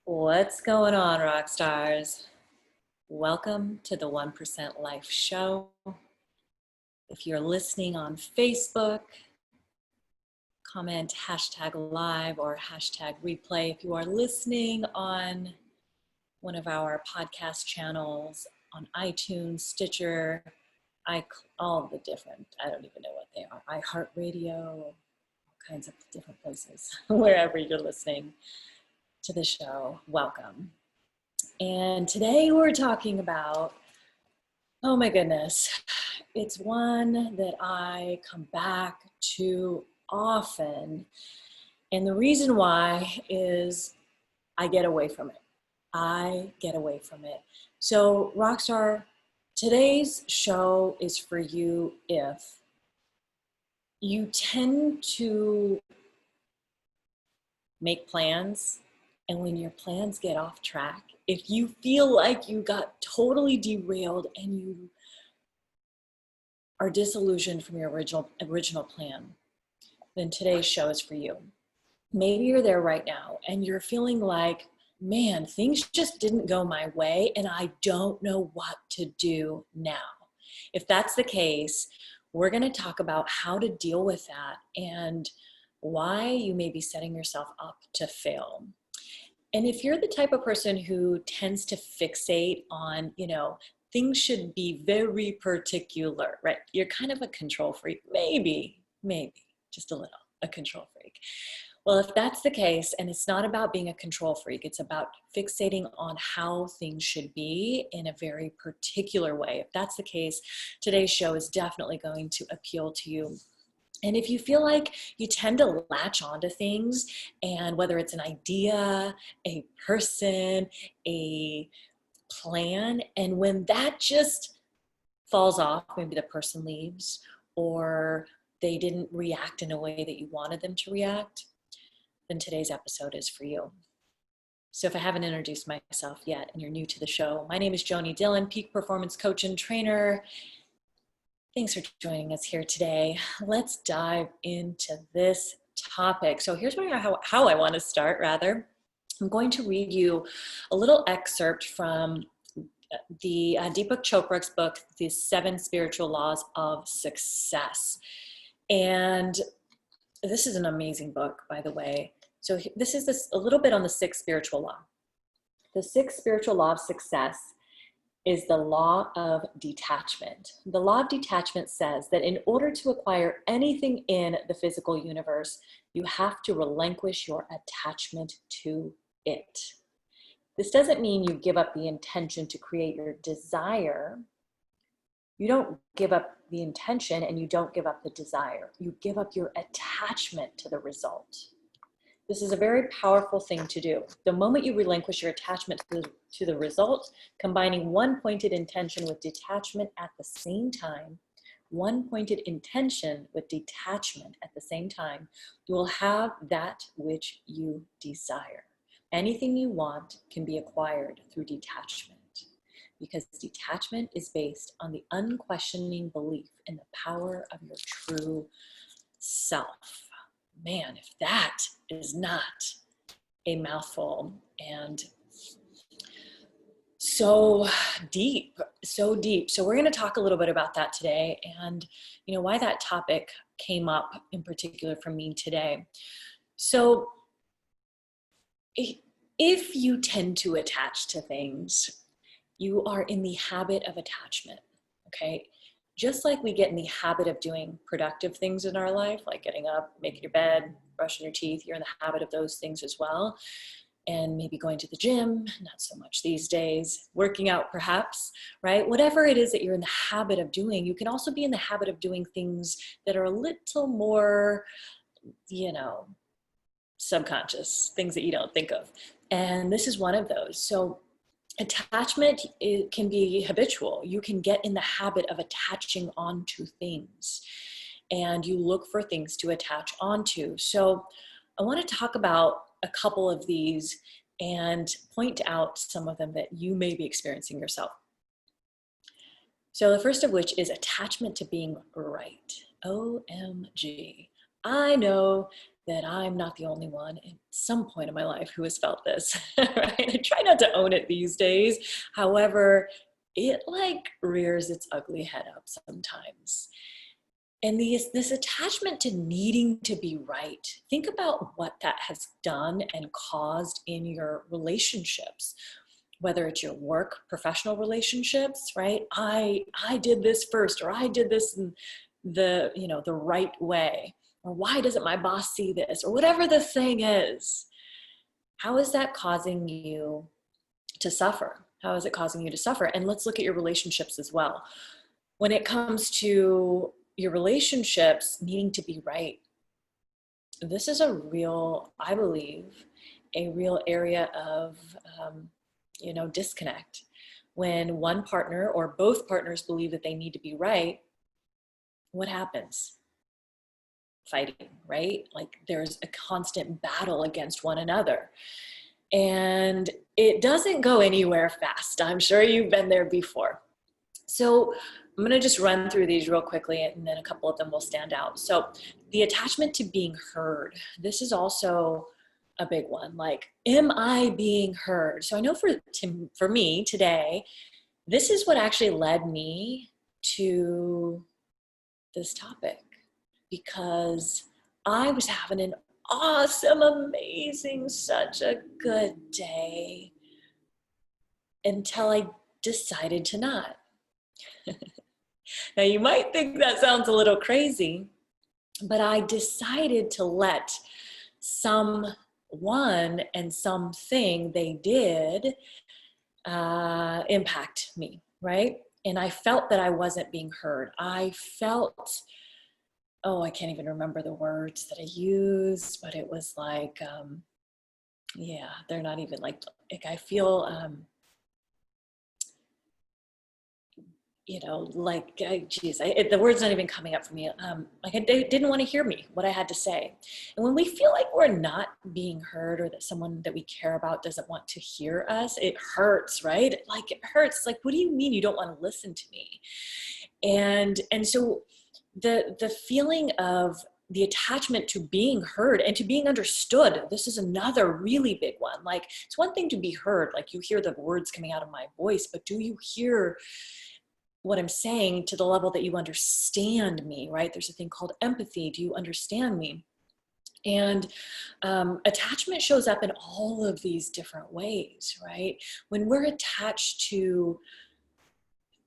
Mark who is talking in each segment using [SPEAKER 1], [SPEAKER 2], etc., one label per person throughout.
[SPEAKER 1] What's going on, rock stars? Welcome to the 1% Life Show. If you're listening on Facebook, comment hashtag live or hashtag replay. If you are listening on one of our podcast channels on iTunes, Stitcher, all the different, I don't even know what they are, iHeartRadio, all kinds of different places, wherever you're listening to the show, welcome. And today we're talking about, oh my goodness, it's one that I come back to often. And the reason why is I get away from it. So, Rockstar, today's show is for you if you tend to make plans, and when your plans get off track, if you feel like you got totally derailed and you are disillusioned from your original plan, then today's show is for you. Maybe you're there right now and you're feeling like, man, things just didn't go my way and I don't know what to do now. If that's the case, we're going to talk about how to deal with that and why you may be setting yourself up to fail. And if you're the type of person who tends to fixate on, things should be very particular, right? You're kind of a control freak, maybe, just a little, a control freak. Well, if that's the case, and it's not about being a control freak, it's about fixating on how things should be in a very particular way. If that's the case, today's show is definitely going to appeal to you. And if you feel like you tend to latch onto things, and whether it's an idea, a person, a plan, and when that just falls off, maybe the person leaves or they didn't react in a way that you wanted them to react, then today's episode is for you. So if I haven't introduced myself yet and you're new to the show, my name is Joni Dillon, peak performance coach and trainer. Thanks for joining us here today. Let's dive into this topic. So here's how I want to start, rather. I'm going to read you a little excerpt from the Deepak Chopra's book, The 7 Spiritual Laws of Success. And this is an amazing book, by the way. So this is a little bit on the 6th spiritual law. The 6th spiritual law of success is the law of detachment. The law of detachment says that in order to acquire anything in the physical universe, you have to relinquish your attachment to it. This doesn't mean you give up the intention to create your desire. You don't give up the intention and you don't give up the desire. You give up your attachment to the result. This is a very powerful thing to do. The moment you relinquish your attachment to the result, combining one pointed intention with detachment at the same time, you will have that which you desire. Anything you want can be acquired through detachment, because detachment is based on the unquestioning belief in the power of your true self. Man, if that is not a mouthful, and so deep. So we're going to talk a little bit about that today, and why that topic came up in particular for me today. So if you tend to attach to things, you are in the habit of attachment, okay? Just like we get in the habit of doing productive things in our life, like getting up, making your bed, brushing your teeth, you're in the habit of those things as well. And maybe going to the gym, not so much these days, working out perhaps, right? Whatever it is that you're in the habit of doing, you can also be in the habit of doing things that are a little more, subconscious, things that you don't think of. And this is one of those. So attachment, it can be habitual. You can get in the habit of attaching onto things, and you look for things to attach onto. So I want to talk about a couple of these and point out some of them that you may be experiencing yourself. So the first of which is attachment to being right. OMG. I know that I'm not the only one at some point in my life who has felt this, right? I try not to own it these days. However, it like rears its ugly head up sometimes. And this attachment to needing to be right, think about what that has done and caused in your relationships, whether it's your work, professional relationships, right? I did this first, or I did this in the right way, or why doesn't my boss see this, or whatever the thing is. How is that causing you to suffer? How is it causing you to suffer? And let's look at your relationships as well. When it comes to your relationships needing to be right, this is a real, I believe, a real area of disconnect. When one partner or both partners believe that they need to be right, what happens? Fighting, right? Like there's a constant battle against one another. And it doesn't go anywhere fast. I'm sure you've been there before. So I'm going to just run through these real quickly, and then a couple of them will stand out. So the attachment to being heard, this is also a big one. Like, am I being heard? So I know for me today, this is what actually led me to this topic, because I was having an awesome, amazing, such a good day until I decided to not. Now, you might think that sounds a little crazy, but I decided to let someone and something they did impact me, right? And I felt that I wasn't being heard. I felt, I can't even remember the words that I used, but it was like, they're not even like I feel, the word's not even coming up for me. They didn't want to hear me, what I had to say. And when we feel like we're not being heard, or that someone that we care about doesn't want to hear us, it hurts, right? Like it hurts. Like, what do you mean you don't want to listen to me? And so the feeling of the attachment to being heard and to being understood, this is another really big one. Like, it's one thing to be heard, like you hear the words coming out of my voice, but do you hear what I'm saying to the level that you understand me, right? There's a thing called empathy. Do you understand me? And attachment shows up in all of these different ways, right? When we're attached to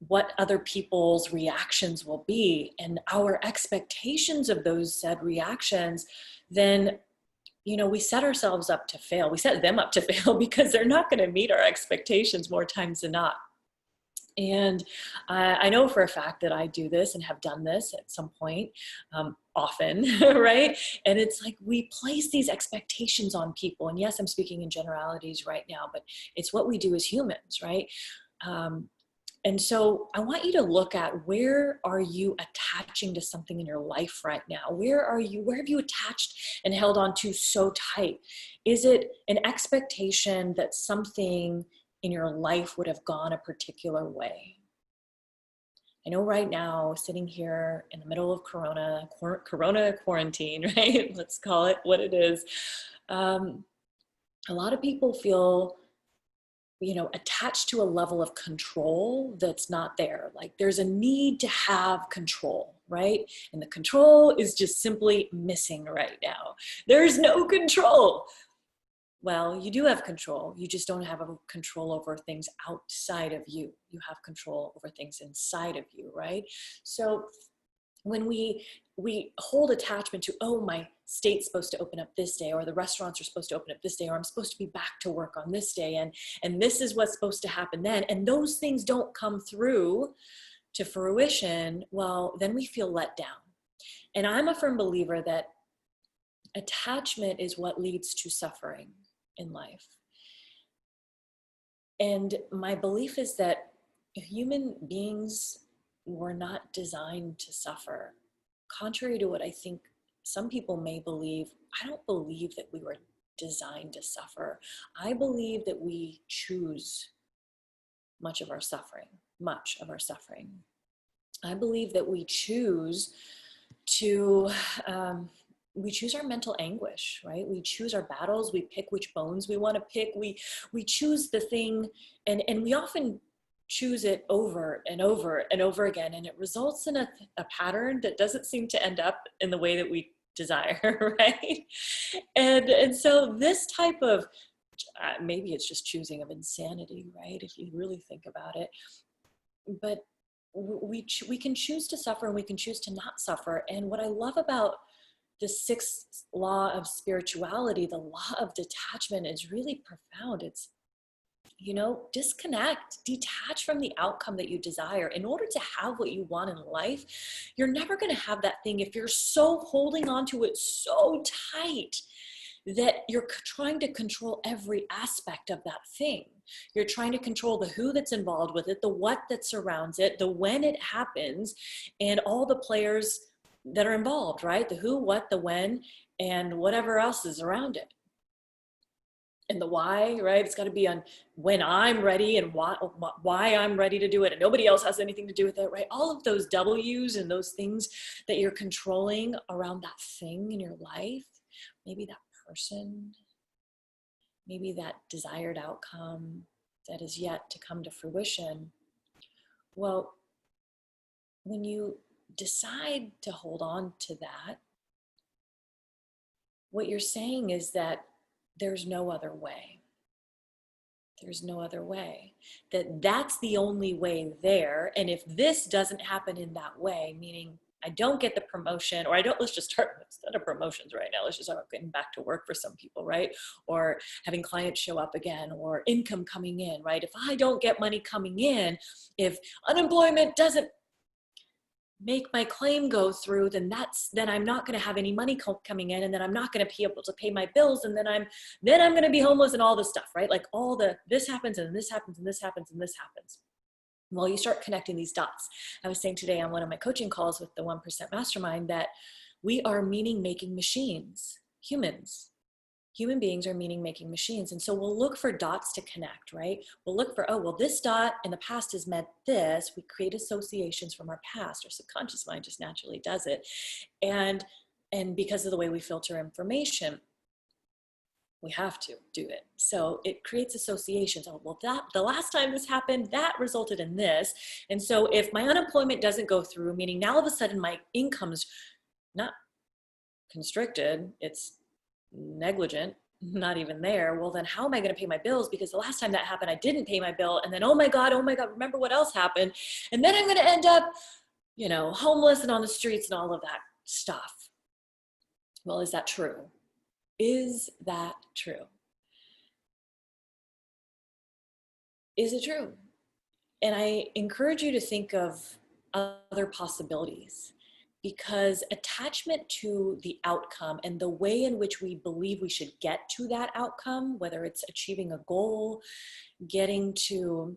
[SPEAKER 1] what other people's reactions will be and our expectations of those said reactions, then we set ourselves up to fail. We set them up to fail because they're not going to meet our expectations more times than not. And I know for a fact that I do this and have done this at some point, often, right? And it's like we place these expectations on people. And yes, I'm speaking in generalities right now, but it's what we do as humans, right? And so I want you to look at, where are you attaching to something in your life right now? Where have you attached and held on to so tight? Is it an expectation that something in your life would have gone a particular way? I know right now, sitting here in the middle of Corona quarantine, right? Let's call it what it is. A lot of people feel attached to a level of control that's not there. Like there's a need to have control, right? And the control is just simply missing right now. There's no control. Well, you do have control. You just don't have a control over things outside of you. You have control over things inside of you, right? So when we hold attachment to, my state's supposed to open up this day, or the restaurants are supposed to open up this day, or I'm supposed to be back to work on this day, and this is what's supposed to happen then, and those things don't come through to fruition, well, then we feel let down. And I'm a firm believer that attachment is what leads to suffering in life. And my belief is that human beings were not designed to suffer. Contrary to what I think some people may believe, I don't believe that we were designed to suffer. I believe that we choose much of our suffering. I believe that we choose to we choose our mental anguish, right? We choose our battles. We pick which bones we want to pick. We choose the thing, and we often choose it over and over and over again, and it results in a pattern that doesn't seem to end up in the way that we desire, right? And so this type of maybe it's just choosing of insanity, right? If you really think about it, but we can choose to suffer and we can choose to not suffer. And what I love about the sixth law of spirituality, the law of detachment, is really profound. It's, you know, disconnect, detach from the outcome that you desire. In order to have what you want in life, you're never going to have that thing if you're so holding on to it so tight that you're trying to control every aspect of that thing. You're trying to control the who that's involved with it, the what that surrounds it, the when it happens, and all the players that are involved, right? The who, what, the when, and whatever else is around it. And the why, right? It's got to be on when I'm ready and why I'm ready to do it, and nobody else has anything to do with it, right? All of those W's and those things that you're controlling around that thing in your life, maybe that person, maybe that desired outcome that is yet to come to fruition. Well, when you decide to hold on to that, what you're saying is that there's no other way. There's no other way. That's the only way there. And if this doesn't happen in that way, meaning I don't get the promotion, or I don't, let's just start, instead of promotions right now, let's just start getting back to work for some people, right? Or having clients show up again, or income coming in, right? If I don't get money coming in, if unemployment doesn't make my claim go through, then I'm not going to have any money coming in, and then I'm not going to be able to pay my bills, and then I'm going to be homeless, and all this stuff, right? Like all the, this happens and this happens and this happens and this happens. Well, you start connecting these dots. I was saying today on one of my coaching calls with the 1% Mastermind that we are meaning-making machines, humans. Human beings are meaning-making machines. And so we'll look for dots to connect, right? We'll look for, oh, well, this dot in the past has meant this. We create associations from our past. Our subconscious mind just naturally does it. And because of the way we filter information, we have to do it. So it creates associations. Oh, well, the last time this happened, that resulted in this. And so if my unemployment doesn't go through, meaning now all of a sudden my income's not constricted, it's negligent, not even there. Well, then how am I going to pay my bills? Because the last time that happened, I didn't pay my bill. And then, oh my God, remember what else happened? And then I'm going to end up, you know, homeless and on the streets and all of that stuff. Well, is that true? Is that true? Is it true? And I encourage you to think of other possibilities, because attachment to the outcome and the way in which we believe we should get to that outcome, whether it's achieving a goal, getting to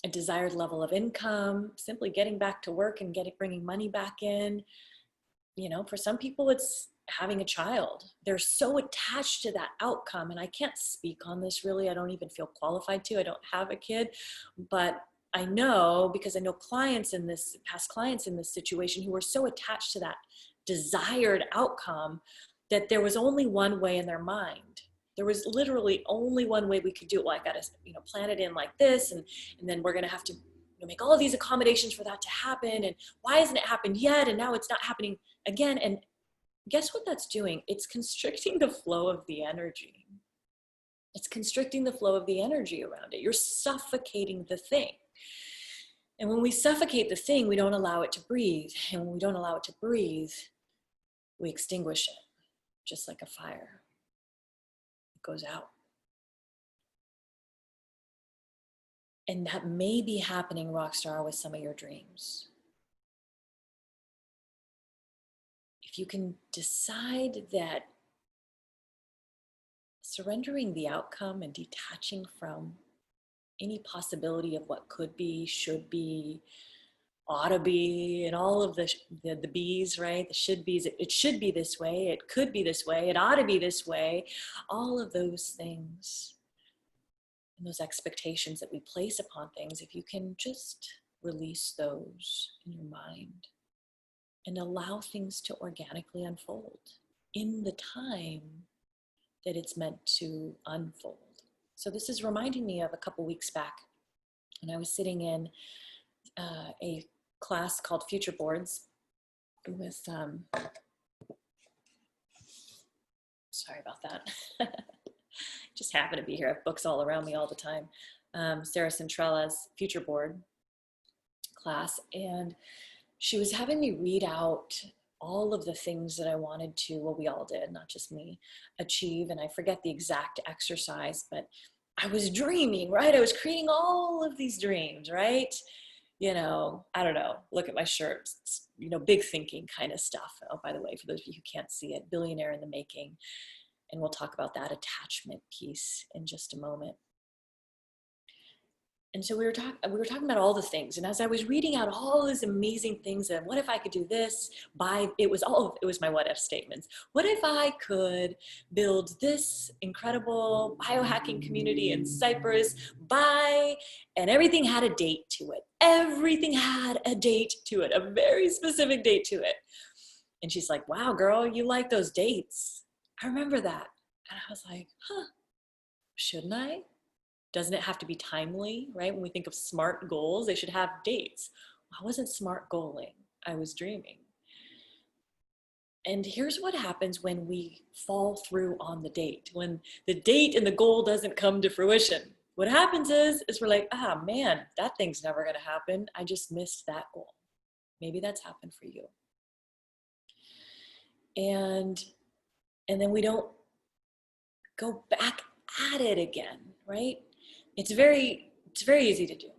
[SPEAKER 1] a desired level of income, simply getting back to work and bringing money back in, you know, for some people it's having a child. They're so attached to that outcome. And I can't speak on this really. I don't even feel qualified to. I don't have a kid, but I know, because I know past clients in this situation who were so attached to that desired outcome that there was only one way in their mind. There was literally only one way we could do it. Well, I got to, you know, plan it in like this, and then we're going to have to, you know, make all of these accommodations for that to happen. And why hasn't it happened yet? And now it's not happening again. And guess what that's doing? It's constricting the flow of the energy. It's constricting the flow of the energy around it. You're suffocating the thing. And when we suffocate the thing, we don't allow it to breathe. And when we don't allow it to breathe, we extinguish it, just like a fire. It goes out. And that may be happening, Rockstar, with some of your dreams. If you can decide that surrendering the outcome and detaching from any possibility of what could be, should be, ought to be, and all of the bees, right? The should be's, it should be this way, it could be this way, it ought to be this way, all of those things and those expectations that we place upon things, if you can just release those in your mind and allow things to organically unfold in the time that it's meant to unfold. So this is reminding me of a couple weeks back when I was sitting in a class called Future Boards with, sorry about that. Just happen to be here. I have books all around me all the time. Sarah Centrella's Future Board class. And she was having me read out all of the things that I wanted to, well, we all did, not just me, achieve. And I forget the exact exercise, but I was dreaming, right? I was creating all of these dreams, right? You know, I don't know, look at my shirt, you know, big thinking kind of stuff. Oh, by the way, for those of you who can't see it, Billionaire in the Making. And we'll talk about that attachment piece in just a moment. And so we were talking about all the things. And as I was reading out all these amazing things, and what if I could do this it was my what if statements. What if I could build this incredible biohacking community in Cyprus and everything had a date to it. Everything had a date to it, a very specific date to it. And she's like, wow, girl, you like those dates. I remember that. And I was like, shouldn't I? Doesn't it have to be timely, right? When we think of SMART goals, they should have dates. I wasn't SMART goaling, I was dreaming. And here's what happens when we fall through on the date. When the date and the goal doesn't come to fruition. What happens is we're like, man, that thing's never gonna happen. I just missed that goal. Maybe that's happened for you. And then we don't go back at it again, right? It's very easy to do.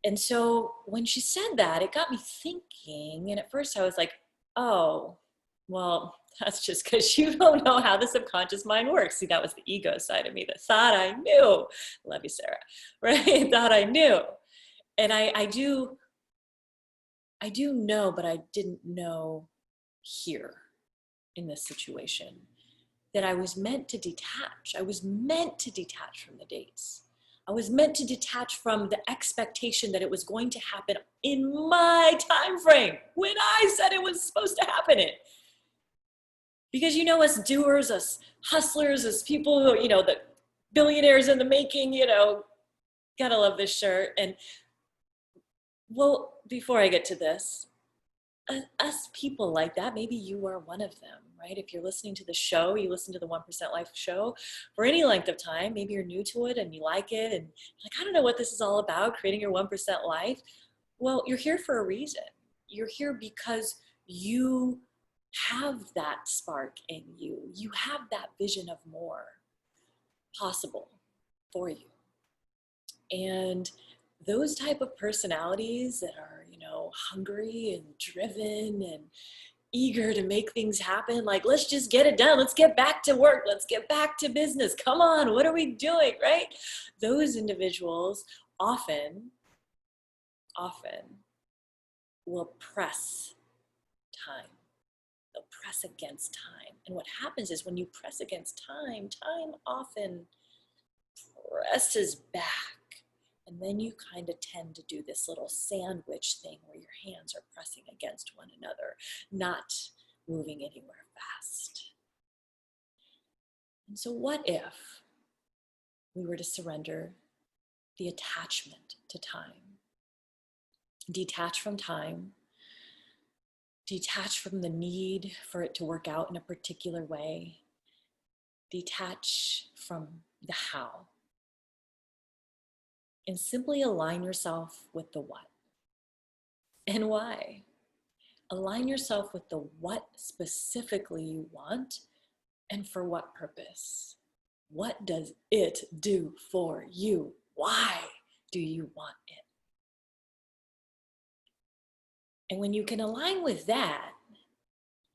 [SPEAKER 1] And so when she said that, it got me thinking. And at first I was like, oh, well, that's just because you don't know how the subconscious mind works. See, that was the ego side of me that thought I knew. Love you, Sarah, right? Thought I knew. And I do know, but I didn't know here in this situation that I was meant to detach. I was meant to detach from the dates. I was meant to detach from the expectation that it was going to happen in my time frame when I said it was supposed to happen in. Because you know, us doers, us hustlers, us people who, you know, the billionaires in the making, you know, gotta love this shirt. And well, before I get to this, us people like that, maybe you are one of them, right? If you're listening to the show, you listen to the 1% Life show for any length of time, maybe you're new to it and you like it and you're like, I don't know what this is all about, creating your 1% life. Well, you're here for a reason. You're here because you have that spark in you. You have that vision of more possible for you. And those type of personalities that are, you know, hungry and driven and eager to make things happen, like, let's just get it done. Let's get back to work. Let's get back to business. Come on, what are we doing, right? Those individuals often will press time. They'll press against time. And what happens is when you press against time, time often presses back. And then you kind of tend to do this little sandwich thing where your hands are pressing against one another, not moving anywhere fast. And so what if we were to surrender the attachment to time? Detach from time, detach from the need for it to work out in a particular way, detach from the how. And simply align yourself with the what and why. Align yourself with the what specifically you want and for what purpose. What does it do for you? Why do you want it? And when you can align with that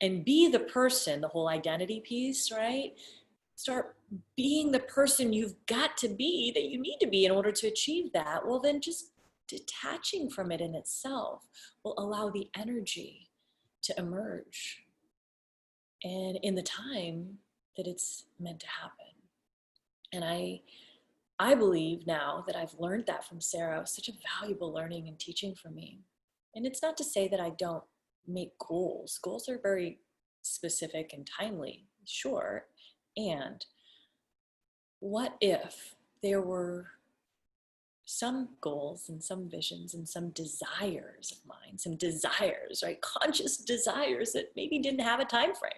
[SPEAKER 1] and be the person, the whole identity piece, right? Start being the person you've got to be, that you need to be in order to achieve that, well, then just detaching from it in itself will allow the energy to emerge and in the time that it's meant to happen. And I believe now that I've learned that from Sarah. It was such a valuable learning and teaching for me. And it's not to say that I don't make goals. Goals are very specific and timely, sure. And what if there were some goals and some visions and some desires of mine, some desires, right? Conscious desires that maybe didn't have a time frame.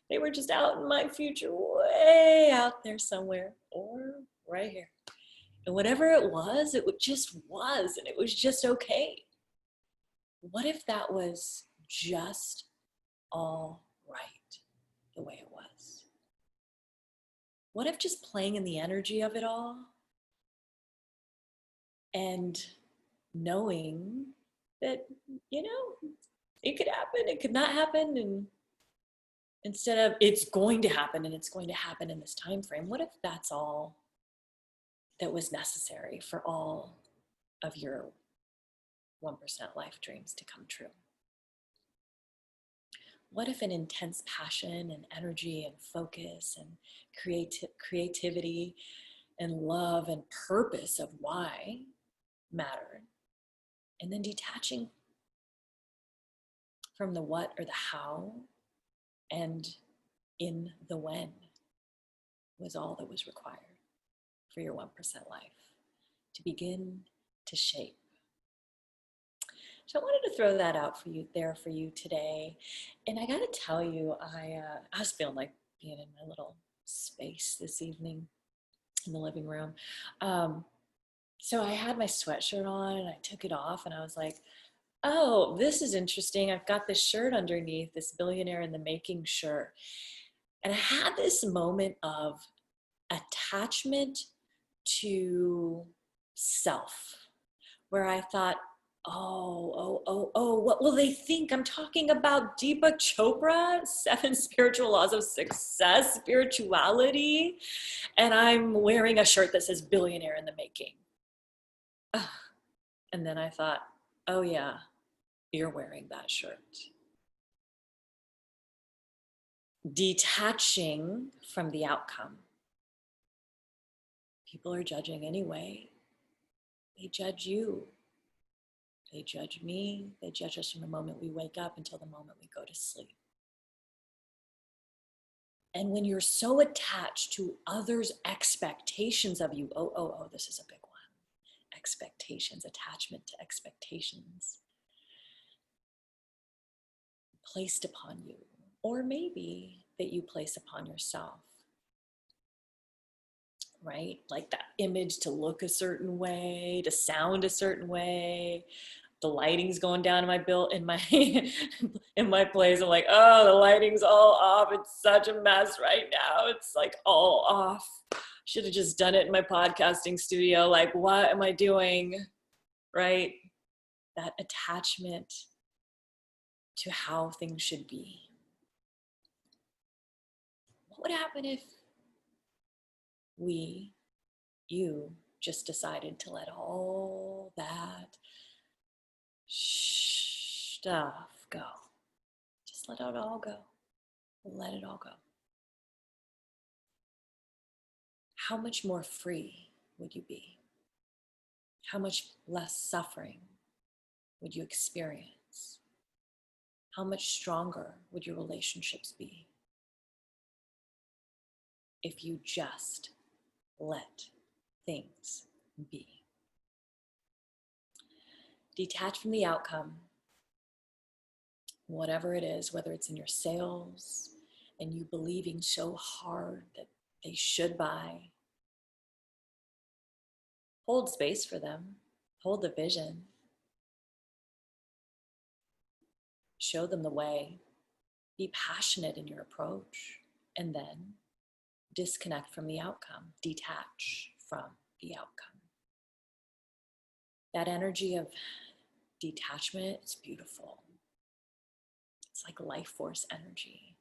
[SPEAKER 1] They were just out in my future, way out there somewhere, or right here. And whatever it just was, and it was just okay. What if that was just all right the way it was? What if just playing in the energy of it all and knowing that, it could happen, it could not happen, and instead of it's going to happen and it's going to happen in this time frame, what if that's all that was necessary for all of your 1% life dreams to come true? What if an intense passion and energy and focus and creativity and love and purpose of why mattered, and then detaching from the what or the how and in the when was all that was required for your 1% life to begin to shape? So I wanted to throw that out for you today. And I got to tell you, I was feeling like being in my little space this evening in the living room. So I had my sweatshirt on and I took it off and I was like, oh, this is interesting. I've got this shirt underneath, this Billionaire in the Making shirt. And I had this moment of attachment to self, where I thought, what will they think? I'm talking about Deepak Chopra, 7 Spiritual Laws of Success, spirituality, and I'm wearing a shirt that says Billionaire in the Making. And then I thought, oh yeah, you're wearing that shirt. Detaching from the outcome. People are judging anyway. They judge you. They judge me. They judge us from the moment we wake up until the moment we go to sleep. And when you're so attached to others' expectations of you, this is a big one. Expectations, attachment to expectations placed upon you, or maybe that you place upon yourself, right? Like that image to look a certain way, to sound a certain way. The lighting's going down in my in my place. I'm like, oh, the lighting's all off. It's such a mess right now. It's like all off. Should have just done it in my podcasting studio. Like, what am I doing? Right? That attachment to how things should be. What would happen if you just decided to let all that stuff go? Just let it all go. Let it all go. How much more free would you be? How much less suffering would you experience? How much stronger would your relationships be if you just let things be? Detach from the outcome, whatever it is, whether it's in your sales and you believing so hard that they should buy. Hold space for them. Hold the vision. Show them the way. Be passionate in your approach. And then disconnect from the outcome. Detach from the outcome. That energy of detachment is beautiful. It's like life force energy,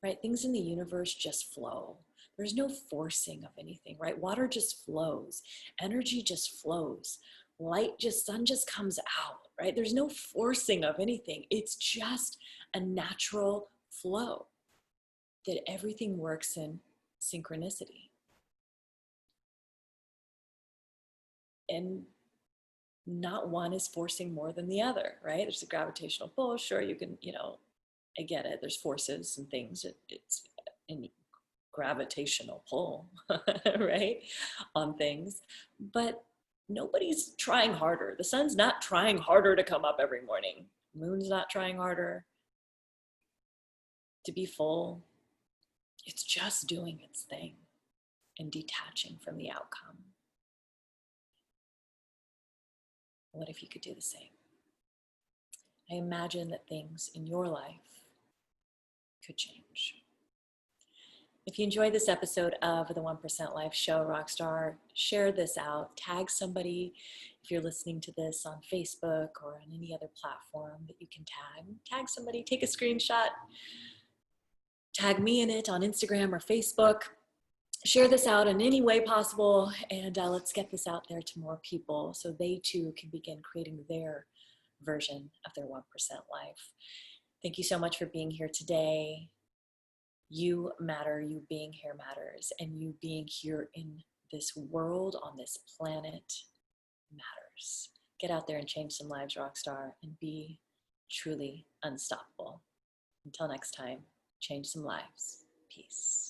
[SPEAKER 1] right? Things in the universe just flow. There's no forcing of anything, right? Water just flows. Energy just flows. Sun just comes out, right? There's no forcing of anything. It's just a natural flow that everything works in synchronicity. And not one is forcing more than the other, right? There's a gravitational pull. Sure, you can, I get it. There's forces and things. It's in gravitational pull, right, on things. But nobody's trying harder. The sun's not trying harder to come up every morning. Moon's not trying harder to be full. It's just doing its thing and detaching from the outcome. What if you could do the same? I imagine that things in your life could change. If you enjoyed this episode of the 1% Life Show, Rockstar, share this out. Tag somebody if you're listening to this on Facebook or on any other platform that you can tag. Tag somebody, take a screenshot, tag me in it on Instagram or Facebook. Share this out in any way possible, and let's get this out there to more people so they too can begin creating their version of their 1% life. Thank you so much for being here today. You matter, you being here matters, and you being here in this world, on this planet, matters. Get out there and change some lives, Rockstar, and be truly unstoppable. Until next time, change some lives. Peace.